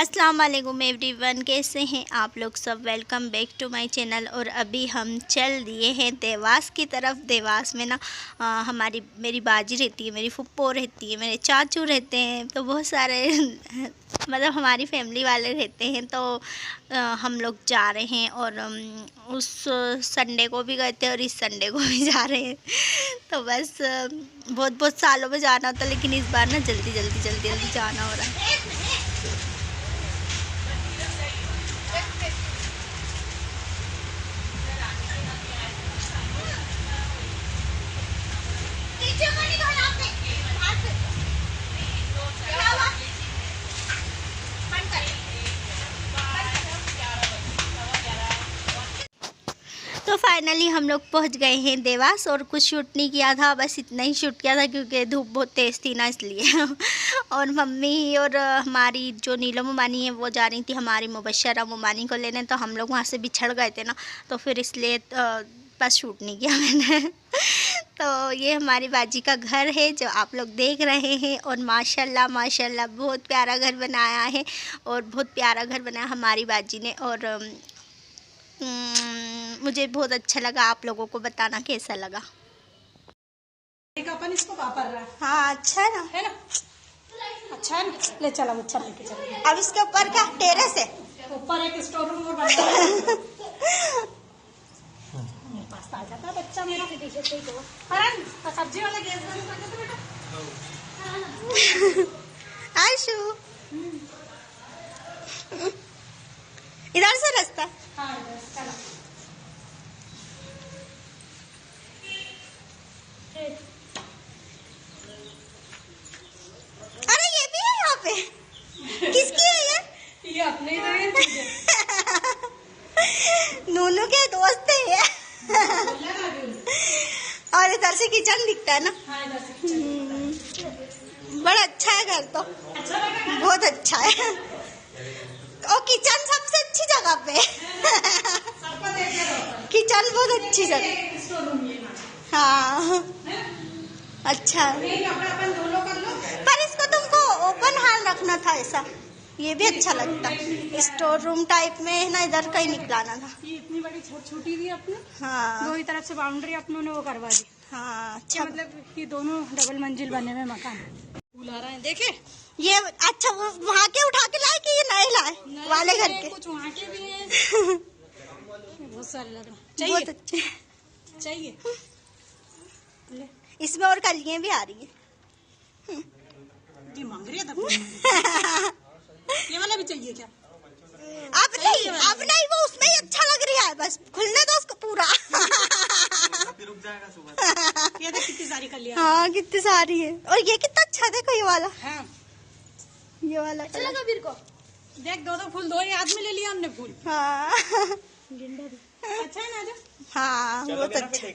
अस्सलाम वालेकुम एवरीवन, कैसे हैं आप लोग सब। Welcome back to my channel. और अभी हम चल दिए हैं देवास की तरफ। देवास में ना मेरी बाजी रहती है, मेरी फुप्पो रहती है, मेरे चाचू रहते हैं, तो बहुत सारे मतलब हमारी फैमिली वाले रहते हैं। तो हम लोग जा रहे हैं और उस संडे को भी गए थे और इस संडे को भी जा रहे हैं। तो बस बहुत सालों में जाना होता, लेकिन इस बार ना जल्दी जाना हो रहा है। तो फाइनली हम लोग पहुंच गए हैं देवास। और कुछ शूट नहीं किया था, बस इतना ही शूट किया था क्योंकि धूप बहुत तेज़ थी ना, इसलिए। और मम्मी और हमारी जो नीलम मोमानी है वो जा रही थी हमारी मुबशरा मोमानी को लेने, तो हम लोग वहाँ से बिछड़ गए थे ना, तो फिर इसलिए बस शूट नहीं किया मैंने। तो ये हमारी बाजी का घर है जो आप लोग देख रहे हैं। और माशाल्लाह बहुत प्यारा घर बनाया है, और बहुत प्यारा घर बनाया हमारी बाजी ने। और मुझे बहुत अच्छा लगा, आप लोगों को बताना कैसा लगा। अपन इसको वापर रहा है। हाँ, अच्छा है ना, अच्छा है ना, ले चला ऊपर लेके चला। अब इसके ऊपर क्या टेरेस है? ऊपर एक स्टोर रूम और बना है। पास आ जाता है बच्चा मेरा। अरे सब्जी वाला गैस बंद कर दो बेटा। आशु, इधर से रास्ता। हाँ चला। अरे ये भी है यहाँ पे, किसकी है ये अपने ही है। नूनू के दोस्त है ये। और इधर से किचन दिखता है ना। हाँ, इधर से किचन। बड़ा अच्छा है घर, तो अच्छा लगा, बहुत अच्छा है। और किचन सबसे अच्छी जगह पे। सबको देखे रहो। किचन बहुत अच्छी जगह। स्टोर रूम ये हाँ, अच्छा है। अपन दोनों कर लो। पर इसको तुमको ओपन हाल रखना था, ऐसा ये भी अच्छा लगता। स्टोर रूम टाइप में ना, इधर कहीं निकलाना था। ये इतनी बड़ी छोटी दी अपने। हाँ, दो ही तरफ से बाउंड्री अपनों ने वो करवा दी। हाँ, अच्छा। मतलब कि दोनों डबल मंजिल बने हुए मकान। फूल आ रहे हैं, देखे ये अच्छा, वो वहाँ के उठा के लाए कि ये नए लाए वाले घर के? कुछ वहाँ के भी हैं। बहुत सारे लग रहे हैं। बहुत अच्छे चाहिए। इसमें और कलियां भी आ रही है। ये मांग रही है। ये वाला भी चाहिए क्या? अब नहीं, वो उसमें ही अच्छा लग रहा है, बस खुलने दो उसको पूरा। फिर रुक जाएगा सुबह। ये देख कितनी सारी कलियां। हाँ, कितनी सारी है। और ये कितना अच्छा, देखो ये वाला। हाँ, ये वाला अच्छा लगा वीर को। देख दो फूल, दो ही हाथ में ले लिया हमने फूल। हाँ, गेंदा भी अच्छा है ना। जो हाँ, बहुत अच्छा।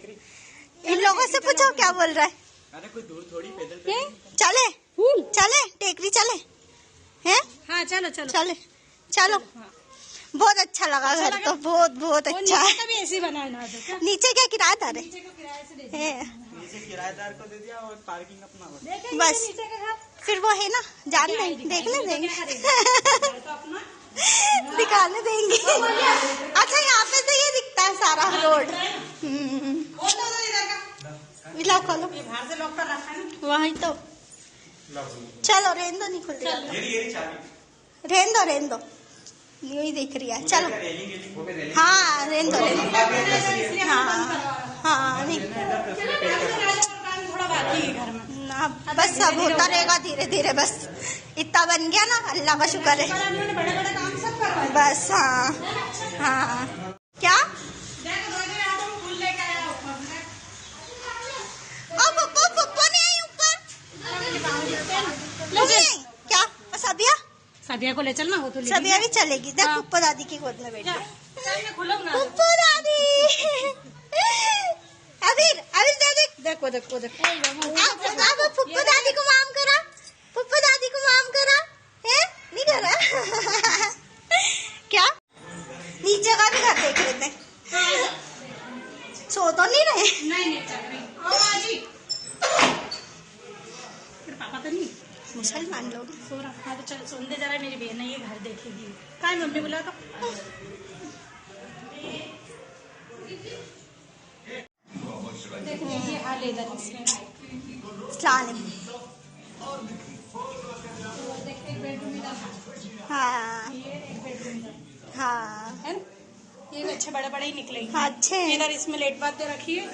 इन लोगों से पूछो क्या बोल रहा है। अरे कोई दूर थोड़ी पैदल चले चले टेकरी चले हैं। हाँ चलो चलो। हाँ। बहुत अच्छा लगा घर, तो बहुत अच्छा है। नीचे भी ऐसे बनाया ना। क्या नीचे क्या किराएदार है? नीचे को किराए से दे दिया। नीचे किराएदार को दे दिया और पार्किंग अपना हो। देखेंगे बस। नीचे का घर। फिर वो है ना, जान देंगे, देखने देंगे। तो अपना दिखाने देंगे। अच्छा, यहाँ पे तो ये दिखता है सारा रोड। लो खोलो, ये बाहर से लॉक कर रखा है ना। वही तो। चलो रहने दो, नहीं खुल रहा। रहने दो, यही देख रही है। चलो, हाँ रहने दो। हाँ नहीं, थोड़ा बाकी है घर में ना, बस सब होता रहेगा धीरे धीरे। बस इतना बन गया ना, अल्लाह का शुक्र है। बड़े बड़े काम सब करवाए। बस हाँ। क्या? क्या सबिया को ले चलना हो तो सबिया भी चलेगी। देख, पुप्पो दादी की गोद में बैठी है। पुप्पो दादी। अबीर देखो पुप्पो दादी को माम करा, पुप्पो दादी को माम करा है, नहीं करा। क्या? नीचे का भी घर देख लेते। सो तो नहीं रहे? नहीं चल रही। फिर पापा तो नहीं। मुसलमान लोग। सो रहा। हाँ तो चल सुन दे जरा, मेरी बहन है ये घर देखेगी। कहाँ है मम्मी बुला तो। देखिए ये हाल इधर इसमें। स्लानिम। देखिए एक बेडरूम इधर है। हाँ ये एक बेडरूम इधर हाँ है ना? ये भी अच्छे बड़े बड़े ही निकलेंगे। हाँ, अच्छे हैं। इधर इसमें लेट बात दे रखी है।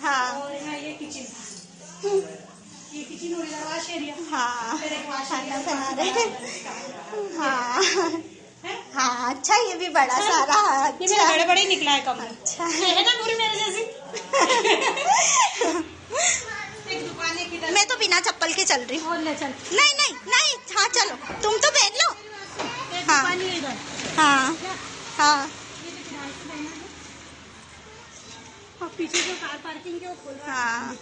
हाँ और यहाँ ये किचन, ये किचन और इधर वॉश एरिया। हाँ फिर एक वॉश खाना एरिया बना रहे हैं। हाँ है। हाँ, अच्छा ये भी बड़ा सारा। ये मेरे अच्छा बड़े बड़े ही निकला है कमरा। अच्छा है ना पूरी मेरे जैसी। एक दुकान है किधर। मैं तो बिना चप्पल के चल रही हूँ। और ले चल। नहीं नहीं नहीं, हाँ चलो, तुम तो पहन लो। एक हाँ। दुकान है इधर। हाँ हाँ ये तो किराए से देना है। और पीछे जो कार पार्किंग के वो खोल रहा हाँ,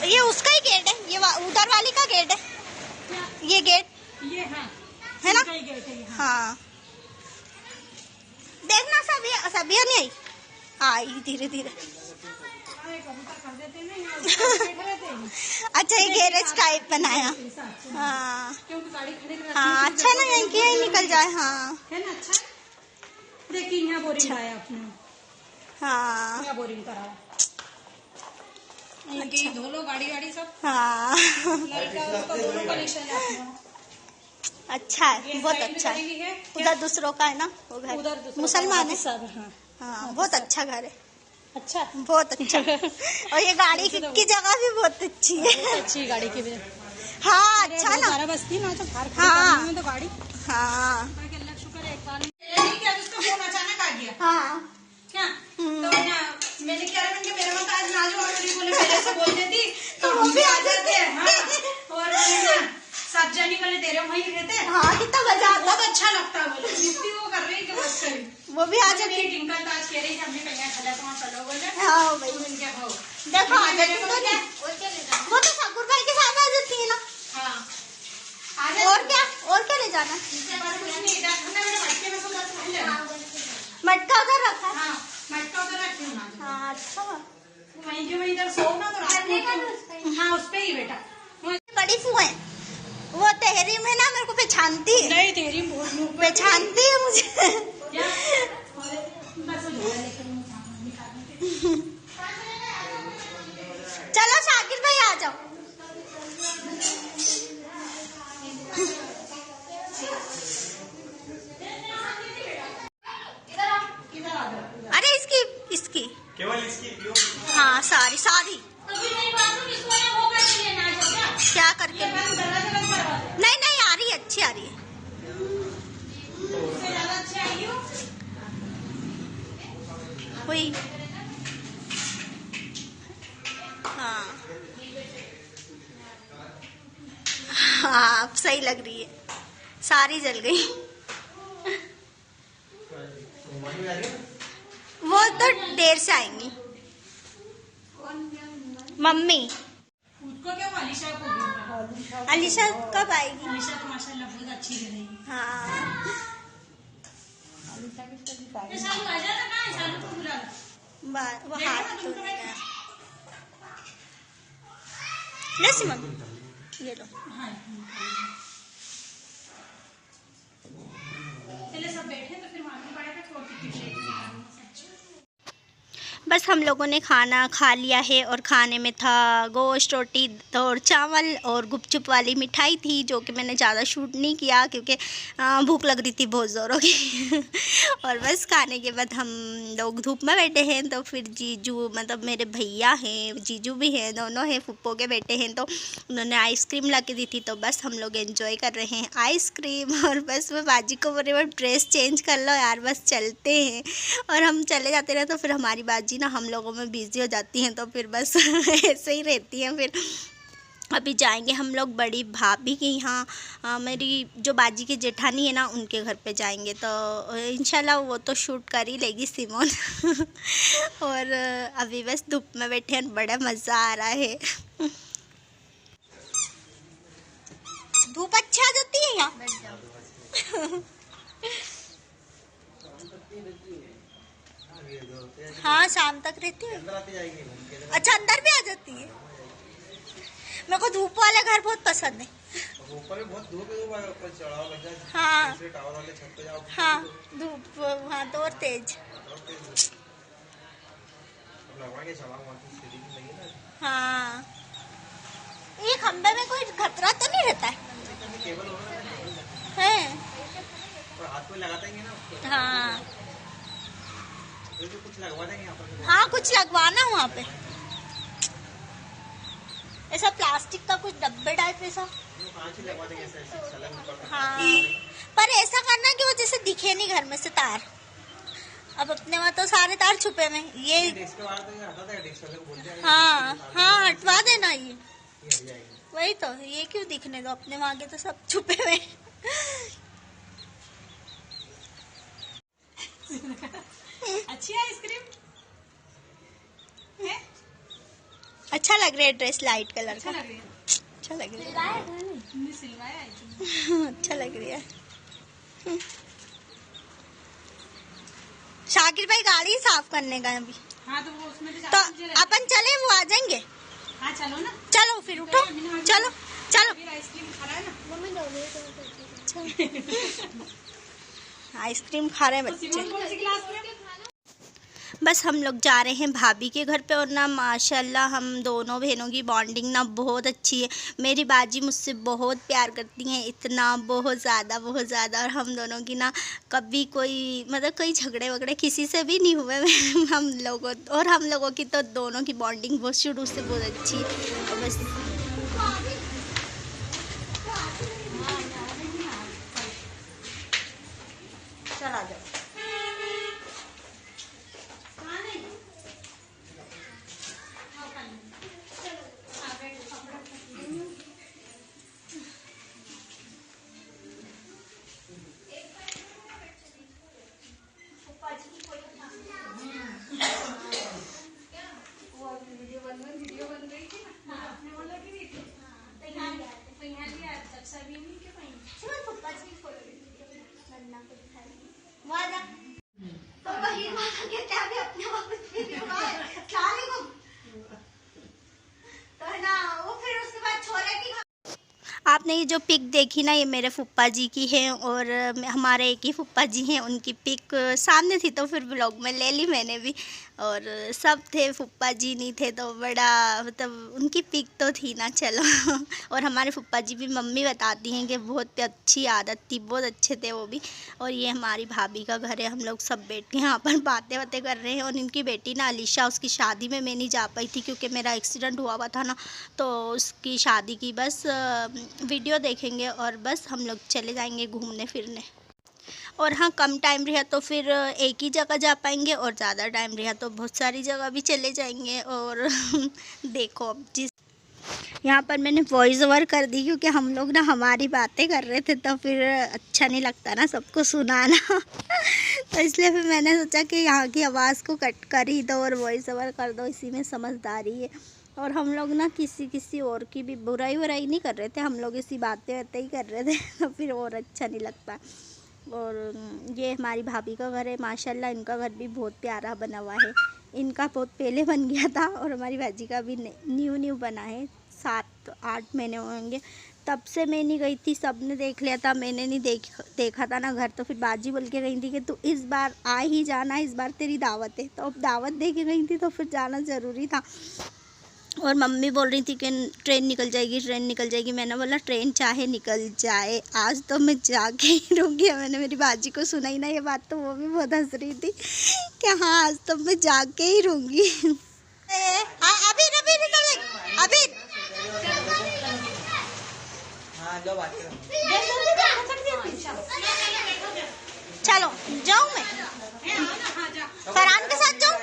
ये उसका ही गेट है, ये उधर वाली का गेट है, है। ये गेट ये हाँ है ना। इनका ही गेट है यहाँ। हाँ देखना, सभी नहीं आई, आई धीरे धीरे। अरे कबूतर कर देते हैं ना, यहाँ ऊपर बैठे रहते हैं। अच्छा ये गैरेज टाइप बनाया। ऐसा अच्छा। हाँ क्योंकि गाड़ी खड़ी रहती है, हाँ, अच्छा ना यहीं की यहीं निकल जाए। हाँ है ना। अच्छा देखिए यहाँ बोरिंग आया अपने, हाँ यहाँ बोरिंग करा। इनकी धो लो गाड़ी वाड़ी सब। हाँ लड़का उसका दोनों कनेक्शन है अपना। अच्छा है, ये बहुत साइड में अच्छा करेंगी है। है। उधर दूसरों का है ना वो घर, उधर दूसरा मुसलमान है। सब। हाँ हाँ बहुत अच्छा घर है, अच्छा बहुत अच्छा। और ये गाड़ी की जगह भी बहुत अच्छी है। बहुत अच्छी गाड़ी की भी। हाँ अच्छा ना। 12 बजती ना तो बाहर खड़ी हाँ। करनी है तो गाड़ी। हाँ बाकी अल्लाह का शुक्र है एक बार नहीं क्या उसका फोन अचानक आ गया। हाँ क्या तो ना मैंने क्या रहा मेरे मत आज ना जो ऑलरेडी बोले पहले से बोल देती तो हम भी आ जाते हैं। हाँ और ना सब जाने वाले तेरे वहीं रहते हैं। हाँ, कितना मजा आता। बहुत अच्छा लगता है बोले जितनी वो कर रही है कि बस करी वो भी आ आज जाती। मेरी टिंकल तो आज कह रही कि हमने कहीं खला तो वहाँ चलो बोले। हाँ भाई, तो इनके भाव देखो आ जाती तो क्या नहीं। वो तो ठाकुर भाई के साथ आ जाती है ना। हाँ और क्या ले जाना। इसके बाद कुछ नहीं इधर खाना मेरे मटके में सब रख लेना। मटका उधर रखा है। हाँ मटका उधर रख लेना। हाँ अच्छा। वहीं के वहीं इधर सो ना तो रात में। हाँ उस पे ही बेटा। बड़ी फू है वो, तेहरी में ना मेरे को पहचानती है। नहीं तेरी बहुत पहचानती है मुझे। क्या बस हो जाएगा लेकिन चलो शाकिर भाई आ जाओ। इधर आ जाओ। अरे इसकी केवल इसकी हाँ सारी अभी नहीं बाथरूम इसको है वो कर लेना जो क्या करके। क्या दरवाजा बंद करवा दे। नहीं नहीं, आ रही है, अच्छी आ रही है। इससे ज्यादा अच्छी आई हो। हुई हाँ हाँ, अब सही लग रही है, सारी जल गई। वो तो देर से आएंगी मम्मी। उसको क्या अलीशा को अलीशा कब आएगी। अलीशा तो माशाल्लाह बहुत अच्छी है रही। हाँ ये सालू आ जाता कहाँ है सालू को बुला लो। वो हाथ तो ले सिमन, ये लो। हाँ पहले सब बैठे तो फिर मालूम पड़ेगा छोड़ के किचन। बस हम लोगों ने खाना खा लिया है और खाने में था गोश्त, रोटी और चावल और गुपचुप वाली मिठाई थी, जो कि मैंने ज़्यादा शूट नहीं किया क्योंकि भूख लग रही थी बहुत ज़ोरों की। और बस खाने के बाद हम लोग धूप में बैठे हैं, तो फिर जीजू मतलब मेरे भैया हैं, जीजू भी हैं, दोनों हैं, फुप्पो के बेटे हैं, तो उन्होंने आइसक्रीम ला के दी थी, तो बस हम लोग एंजॉय कर रहे हैं आइसक्रीम। और बस मैं बाजी को बोले ड्रेस चेंज कर लो यार, बस चलते हैं। और हम चले जाते रहे तो फिर हमारी बाजी ना हम लोगों में बिजी हो जाती हैं, तो फिर बस ऐसे ही रहती हैं। फिर अभी जाएंगे हम लोग बड़ी भाभी के यहाँ, मेरी जो बाजी की जेठानी है ना उनके घर पे जाएंगे, तो इंशाल्लाह वो तो शूट कर ही लेगी सिमोन। और अभी बस धूप में बैठे हैं, बड़ा मज़ा आ रहा है। धूप अच्छा आ जाती है यहाँ। हाँ शाम तक रहती है। अच्छा अंदर भी आ जाती है। मेरे को धूप वाले घर बहुत पसंद है। ऊपर में बहुत धूप है, ऊपर चढ़ाव लग जाए। हाँ। दूसरे टावर वाले छत पे जाओ। हाँ धूप वहाँ तो और तेज। लगवाएंगे छलांग वहाँ की सीढ़ी भी लगी ना। हाँ ये खंबे में कोई खतरा तो नहीं रहता है? केबल होगा ना, है? और हाथ में लगाता ही नहीं ना उसको। हाँ तो कुछ लगवा देंगे यहाँ पर। हाँ कुछ लगवाना वहाँ पे, ऐसा प्लास्टिक का कुछ डब्बे टाइप ऐसा। कांच ही लगवा देंगे ऐसे छलांग ऊपर। हाँ पर ऐसा करना कि वो जैसे दिखे नहीं घर में से तार। अब अपने वहाँ तो सारे तार छुपे में ये। डेस्क के बाहर तो ये हटा देगा, डेस्क वाले को बोल दिया। हाँ हाँ हटवा देना ये। हट जाएगी। वही तो, ये क्यों दिखने दो, अपने वहाँ के तो सब छुपे हुए। अच्छी है आइसक्रीम है? अच्छा लग रहा है ड्रेस लाइट कलर अच्छा का। लग रही है। अच्छा लग रहा है। हमने सिलवाया है। अच्छा लग रहा है। शाकिर भाई गाड़ी साफ करने का अभी, हाँ तो वो उसमें तो अपन चले, वो आ जाएंगे। हाँ चलो ना। चलो फिर उठो, चलो चलो। फिर आइसक्रीम खा रहा है ना। आइसक्रीम खा रहे हैं तो बच्चे। सिमोन कौन सी क्लास में? बस हम लोग जा रहे हैं भाभी के घर पे, और ना माशाल्लाह हम दोनों बहनों की बॉन्डिंग ना बहुत अच्छी है। मेरी बाजी मुझसे बहुत प्यार करती हैं, इतना बहुत ज़्यादा। और हम दोनों की ना कभी कोई मतलब कोई झगड़े वगड़े किसी से भी नहीं हुए हम लोगों की तो दोनों की बॉन्डिंग बहुत शुरू से बहुत अच्छी है। और बस चला जाओ। आपने ये जो पिक देखी ना, ये मेरे फूफा जी की है, और हमारे एक ही फूफा जी हैं, उनकी पिक सामने थी तो फिर ब्लॉग में ले ली मैंने भी। और सब थे, फूफा जी नहीं थे तो बड़ा मतलब उनकी पिक तो थी ना, चलो। और हमारे फूफा जी भी मम्मी बताती हैं कि बहुत अच्छी आदत थी, बहुत अच्छे थे वो भी। और ये हमारी भाभी का घर है, हम लोग सब बैठ के यहाँ पर बातें कर रहे हैं। और इनकी बेटी ना अलीशा, उसकी शादी में मैं नहीं जा पाई थी क्योंकि मेरा एक्सीडेंट हुआ था ना, तो उसकी शादी की बस वीडियो देखेंगे और बस हम लोग चले जाएंगे घूमने फिरने। और हाँ कम टाइम रहा तो फिर एक ही जगह जा पाएंगे, और ज़्यादा टाइम रहा तो बहुत सारी जगह भी चले जाएंगे। और देखो अब जिस यहाँ पर मैंने वॉइस ओवर कर दी क्योंकि हम लोग ना हमारी बातें कर रहे थे तो फिर अच्छा नहीं लगता ना सबको सुनाना। तो इसलिए फिर मैंने सोचा कि यहाँ की आवाज़ को कट कर ही दो और वॉइस ओवर कर दो, इसी में समझदारी है। और हम लोग ना किसी और की भी बुराई नहीं कर रहे थे, हम लोग इसी बातें ही कर रहे थे तो फिर और अच्छा नहीं लगता। और ये हमारी भाभी का घर है, माशाल्लाह इनका घर भी बहुत प्यारा बना हुआ है। इनका बहुत पहले बन गया था और हमारी भाजी का भी न्यू बना है, 7-8 महीने होंगे। तब से मैं नहीं गई थी, सब ने देख लिया था, मैंने नहीं देखा था ना घर। तो फिर बाजी बोल के गई थी कि तू इस बार आ ही जाना, इस बार तेरी दावत है। तो अब दावत दे के गई थी तो फिर जाना ज़रूरी था। और मम्मी बोल रही थी कि ट्रेन निकल जाएगी। मैंने बोला ट्रेन चाहे निकल जाए, आज तो मैं जाके ही रहूँगी। मैंने मेरी बाजी को सुनाई ना ये बात, तो वो भी बहुत हंस रही थी कि हाँ आज तो मैं जाके ही रहूँगी। अभी हाँ लो बात करो। चलो जाऊँ मैं, फरहान के साथ जाऊँ।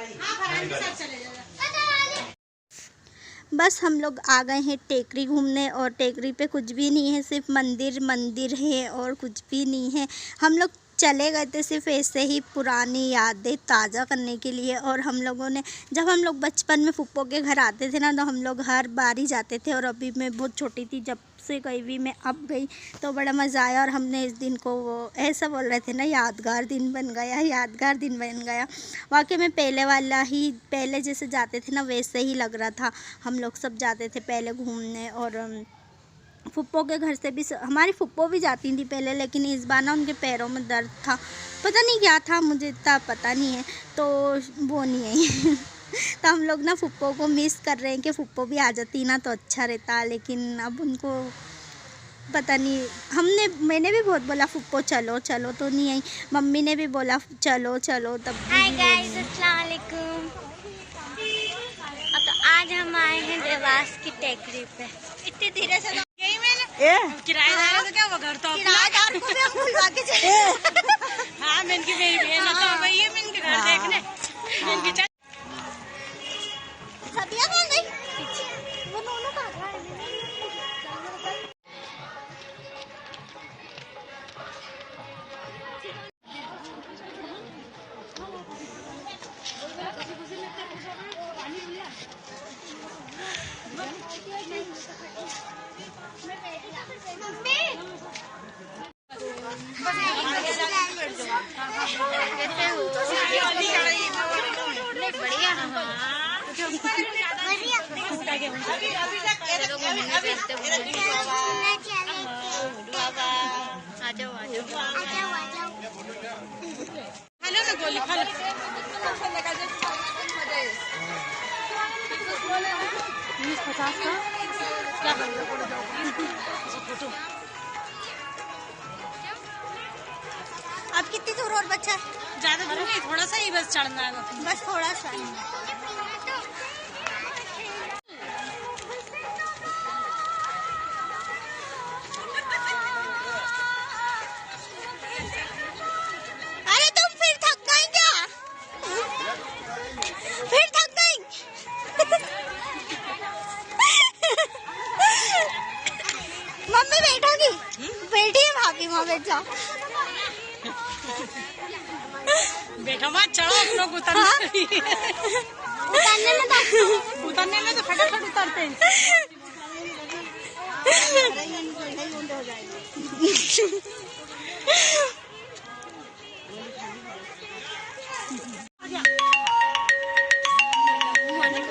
बस हम लोग आ गए हैं टेकरी घूमने, और टेकरी पे कुछ भी नहीं है, सिर्फ मंदिर है और कुछ भी नहीं है। हम लोग चले गए थे सिर्फ ऐसे ही पुरानी यादें ताज़ा करने के लिए। और हम लोगों ने, जब हम लोग बचपन में फूफो के घर आते थे ना, तो हम लोग हर बार ही जाते थे। और अभी मैं बहुत छोटी थी जब से गई हुई, मैं अब गई तो बड़ा मज़ा आया। और हमने इस दिन को वो ऐसा बोल रहे थे ना, यादगार दिन बन गया। वाकई में पहले जैसे जाते थे ना वैसे ही लग रहा था। हम लोग सब जाते थे पहले घूमने, और फुप्पो के घर से भी हमारी फुप्पो भी जाती थी पहले, लेकिन इस बार ना उनके पैरों में दर्द था, पता नहीं क्या था, मुझे इतना पता नहीं है, तो वो नहीं है। तो हम लोग ना फुप्पो को मिस कर रहे हैं कि फुप्पो भी आ जाती ना तो अच्छा रहता, लेकिन अब उनको पता नहीं। मैंने भी बहुत बोला फुप्पो चलो चलो तो नहीं आई, मम्मी ने भी बोला चलो चलो तब। हाय गाइस, अस्सलाम वालेकुम। तो आज हम आए हैं देवास की टेकरी पे। इतनी धीरे से यही मैंने किराएदार तो क्या वो घर तो अपना किराएदार को भी हम बुलवा के चले। हाँ मेरी बहन तो वही है, मैं इनके घर देखने इनके चल। सबिया कहाँ गई? वो दोनों कहाँ गए? हेलो मैं गोली खा लो। अब कितनी दूर और बच्चा है? ज्यादा दूर नहीं, थोड़ा सा ही बस चढ़ना है बस थोड़ा सा। अरे तुम फिर थक गई क्या? फिर थक गई? मम्मी बैठोगी? बैठी है भाभी, वहाँ बैठ जाओ। बैठो मत, चढ़ो अपनों को उतरने में तो फटाफट उतरते हैं।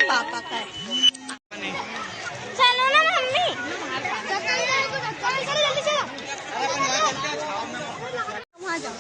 पापा का चलो ना मम्मी। वहाँ जाओ।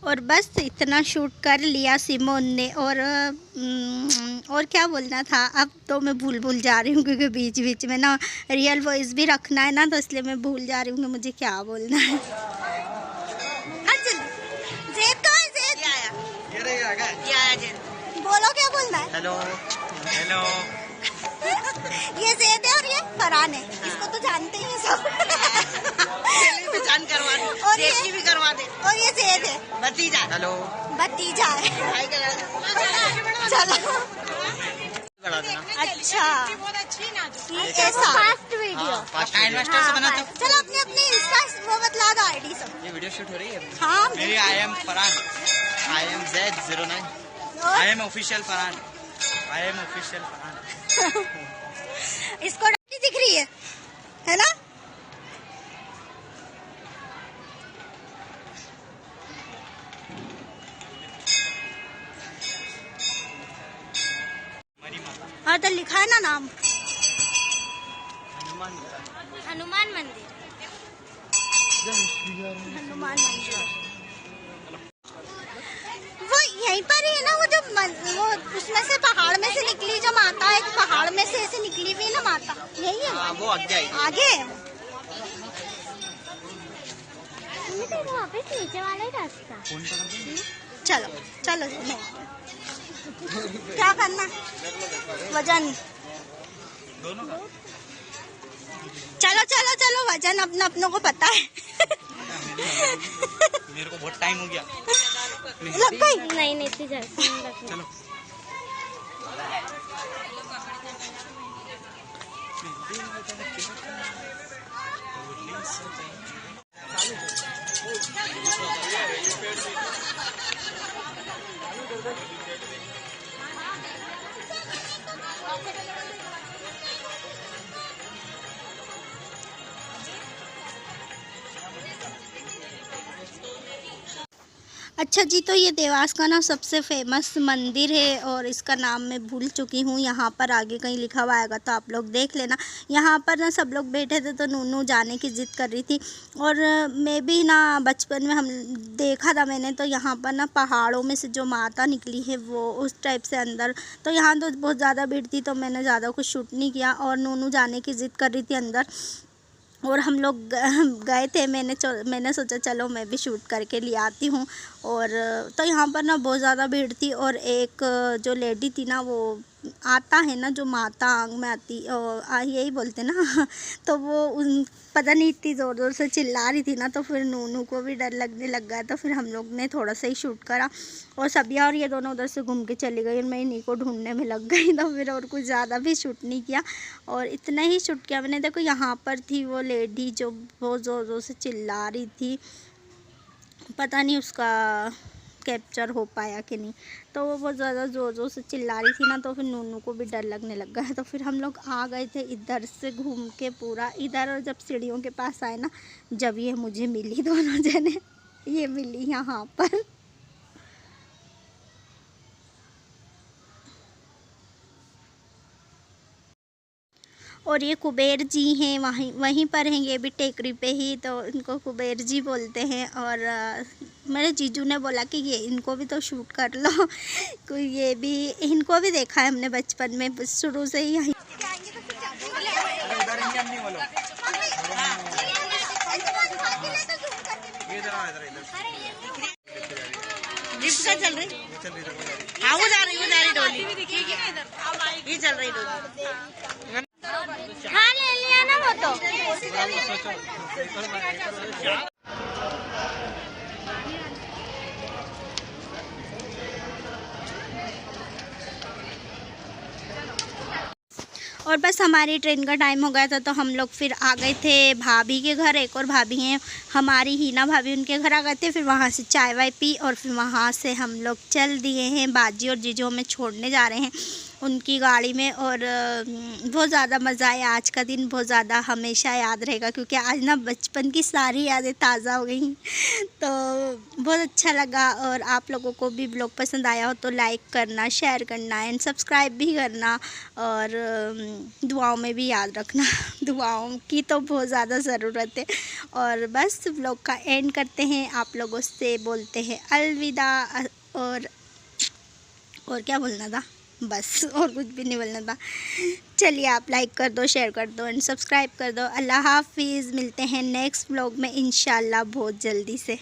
और बस इतना शूट कर लिया सिमोन ने। और क्या बोलना था, अब तो मैं भूल जा रही हूँ, क्योंकि बीच बीच में ना रियल वॉइस भी रखना है ना, तो इसलिए मैं भूल जा रही हूँ कि मुझे क्या बोलना है। ज़ेद कहाँ है? ज़ेद ये रही आ गए। बोलो क्या बोलना है। Hello hello. ये ज़ेद है और ये फरहान है, इसको तो जानते ही हैं सब। पहचान करवा दे, और ये सेफ्टी भी करवा दे। और ये ज़ेद है, भतीजा। हेलो भतीजा है। हाय करा दे। चलो बढ़ा देना। अच्छा, बहुत अच्छी ना ये ऐसा फास्ट वीडियो। फास्ट इन्वेस्टर से बना तो। चलो अपने अपने इंस्टा वो बतला दो आईडी सब। ये वीडियो शूट हो रही है। हाँ मेरी I am Farhan, I am Z09, I am official Farhan, I am official Farhan. इसको नहीं दिख रही है ना? और तो लिखा है ना नाम, हनुमान मंदिर। हनुमान मंदिर। वो यहीं पर ही है ना, वो जो वो उसमें से पहाड़ में से निकली जो माता है, पहाड़ में से ऐसे निकली हुई है ना माता, यही है हाँ वो आगे आई। आगे है। मम्मी तो वापस नीचे वाला ही रास्ता। फोन पकड़ दे। चलो चलो नहीं क्या करना वजन दोनों का चलो चलो चलो वजन अपना अपनों को पता है। मेरे को बहुत टाइम हो गया। लग गई नहीं नहीं इतनी जल्दी नहीं लगनी। चलो अच्छा जी, तो ये देवास का ना सबसे फेमस मंदिर है और इसका नाम मैं भूल चुकी हूँ। यहाँ पर आगे कहीं लिखा हुआ आएगा तो आप लोग देख लेना। यहाँ पर ना सब लोग बैठे थे तो नूनू जाने की ज़िद कर रही थी और मैं भी ना बचपन में हम देखा था मैंने, तो यहाँ पर ना पहाड़ों में से जो माता निकली है वो उस टाइप से अंदर, तो यहाँ तो बहुत ज़्यादा भीड़ थी तो मैंने ज़्यादा कुछ शूट नहीं किया और नूनू जाने की ज़िद कर रही थी अंदर और हम लोग गए थे। मैंने सोचा चलो मैं भी शूट करके ले आती हूँ। और तो यहाँ पर ना बहुत ज़्यादा भीड़ थी और एक जो लेडी थी ना, वो आता है ना जो माता आंग में आती यही बोलते ना तो वो पता नहीं इतनी ज़ोर ज़ोर से चिल्ला रही थी ना, तो फिर नूनू को भी डर लगने लग गया। तो फिर हम लोग ने थोड़ा सा ही शूट करा और सबिया और ये दोनों उधर से घूम के चली गई और मैं इन्हीं को ढूंढने में लग गई। तो फिर और कुछ ज़्यादा भी शूट नहीं किया और इतना ही शूट किया मैंने। देखो यहाँ पर थी वो लेडी जो बहुत ज़ोर ज़ोर से चिल्ला रही थी, पता नहीं उसका कैप्चर हो पाया कि नहीं, तो वो बहुत ज़्यादा ज़ोर ज़ोर से चिल्ला रही थी ना, तो फिर नूनू को भी डर लगने लग गया। तो फिर हम लोग आ गए थे इधर से घूम के पूरा इधर, और जब सीढ़ियों के पास आए ना, जब ये मुझे मिली दोनों जने, ये मिली यहाँ पर। और ये कुबेर जी हैं, वहीं पर हैं, ये भी टेकरी पे ही, तो इनको कुबेर जी बोलते हैं। और मेरे जीजू ने बोला कि ये इनको भी तो शूट कर लो कोई, ये भी इनको भी देखा है हमने बचपन में शुरू से ही यहीं। लिफ्ट का चल रही हाँ वो जा रही डोली, ये चल रही डोली। हाँ ले लिया ना वो तो। और बस हमारी ट्रेन का टाइम हो गया था तो हम लोग फिर आ गए थे भाभी के घर। एक और भाभी हैं हमारी, हीना भाभी, उनके घर आ गए थे। फिर वहाँ से चाय वाय पी और फिर वहाँ से हम लोग चल दिए हैं। बाजी और जीजू हमें छोड़ने जा रहे हैं उनकी गाड़ी में और बहुत ज़्यादा मज़ा आया। आज का दिन बहुत ज़्यादा हमेशा याद रहेगा क्योंकि आज ना बचपन की सारी यादें ताज़ा हो गई, तो बहुत अच्छा लगा। और आप लोगों को भी ब्लॉग पसंद आया हो तो लाइक करना, शेयर करना एंड सब्सक्राइब भी करना और दुआओं में भी याद रखना। दुआओं की तो बहुत ज़्यादा ज़रूरत है। और बस ब्लॉग का एंड करते हैं, आप लोगों से बोलते हैं अलविदा। और क्या बोलना था, बस और कुछ भी नहीं बोलना था। चलिए आप लाइक कर दो, शेयर कर दो एंड सब्सक्राइब कर दो। अल्लाह हाफिज़, मिलते हैं नेक्स्ट व्लॉग में इंशाल्लाह बहुत जल्दी से।